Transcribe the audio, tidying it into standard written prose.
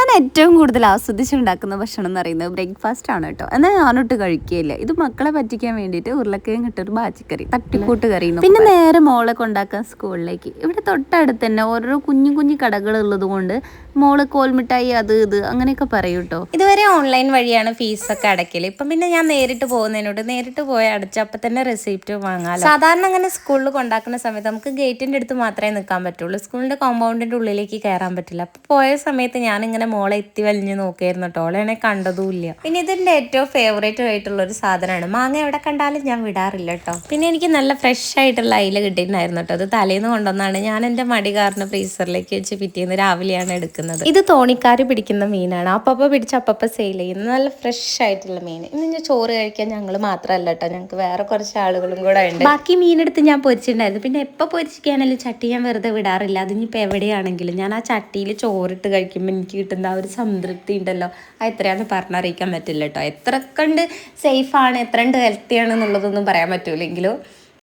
ഞാൻ ഏറ്റവും കൂടുതൽ ആസ്വദിച്ചുണ്ടാക്കുന്ന ഭക്ഷണം എന്ന് പറയുന്നത് ബ്രേക്ക്ഫാസ്റ്റ് ആണ് കേട്ടോ. എന്നാൽ ഞാനൊട്ട് കഴിക്കുകയില്ല. ഇത് മക്കളെ പറ്റിക്കാൻ വേണ്ടിയിട്ട് ഉരുളക്കിഴങ്ങ് ഇട്ടൊരു ബാച്ചിക്കറി, തട്ടിക്കൂട്ട് കറി. പിന്നെ നേരെ മോളെ കൊണ്ടാക്കാൻ സ്കൂളിലേക്ക്. ഇവിടെ തൊട്ടടുത്ത് തന്നെ ഓരോ കുഞ്ഞു കുഞ്ഞു കടകൾ ഉള്ളത് കൊണ്ട് മോള് കോൽമിഠായി അത് ഇത് അങ്ങനെയൊക്കെ പറയും കേട്ടോ. ഇതുവരെ ഓൺലൈൻ വഴിയാണ് ഫീസൊക്കെ അടയ്ക്കല്. ഇപ്പം പിന്നെ ഞാൻ നേരിട്ട് പോകുന്നതിനോട് നേരിട്ട് പോയി അടച്ചപ്പോൾ തന്നെ റെസിപ്റ്റ് വാങ്ങാമല്ലോ. സാധാരണ അങ്ങനെ സ്കൂളിൽ കൊണ്ടാക്കുന്ന സമയത്ത് നമുക്ക് ഗേറ്റിൻ്റെ അടുത്ത് മാത്രമേ നിൽക്കാൻ പറ്റുള്ളൂ. സ്കൂളിൻ്റെ കോമ്പൗണ്ടിൻ്റെ ഉള്ളിലേക്ക് കയറാൻ പറ്റില്ല. അപ്പോൾ പോയ സമയത്ത് ഞാനിങ്ങനെ മോളെ എത്തി വലിഞ്ഞ് നോക്കിയായിരുന്നു കേട്ടോ. ഓളെ കണ്ടതുമില്ല. പിന്നെ ഇതിൻ്റെ ഏറ്റവും ഫേവറേറ്റ് ആയിട്ടുള്ളൊരു സാധനമാണ് മാങ്ങ. എവിടെ കണ്ടാലും ഞാൻ വിടാറില്ല കേട്ടോ. പിന്നെ എനിക്ക് നല്ല ഫ്രഷ് ആയിട്ടുള്ള അയില കിട്ടിയിട്ടുണ്ടായിരുന്നു കേട്ടോ. അത് തലേന്ന് കൊണ്ടുവന്നാണ്. ഞാൻ എൻ്റെ മടി കാരണം ഫ്രീസറിലേക്ക് വെച്ച് പിറ്റേന്ന് രാവിലെയാണ് എടുക്കുന്നത്. ഇത് തോണിക്കാർ പിടിക്കുന്ന മീനാണ്. അപ്പപ്പോൾ പിടിച്ച് അപ്പപ്പോൾ സെയിൽ ചെയ്യുന്നത്. നല്ല ഫ്രഷ് ആയിട്ടുള്ള മീൻ. ഇന്ന് ഞാൻ ചോറ് കഴിക്കാൻ ഞങ്ങൾ മാത്രമല്ല കേട്ടോ, ഞങ്ങൾക്ക് വേറെ കുറച്ച് ആളുകളും കൂടെ ഉണ്ട്. ബാക്കി മീനെടുത്ത് ഞാൻ പൊരിച്ചിട്ടുണ്ടായിരുന്നു. പിന്നെ എപ്പോൾ പൊരിച്ചിരിക്കാനായാലും ചട്ടി ഞാൻ വെറുതെ വിടാറില്ല. അതിനിപ്പോൾ എവിടെയാണെങ്കിലും ഞാൻ ആ ചട്ടിയിൽ ചോറിട്ട് കഴിക്കുമ്പോൾ എനിക്ക് കിട്ടുന്ന ആ ഒരു സംതൃപ്തി ഉണ്ടല്ലോ, അത് എത്രയാണെന്ന് പറഞ്ഞറിയിക്കാൻ പറ്റില്ല കേട്ടോ. എത്ര കണ്ട് സേഫാണ്, എത്ര കണ്ട് ഹെൽത്തിയാണ് എന്നുള്ളതൊന്നും പറയാൻ പറ്റൂലെങ്കിലും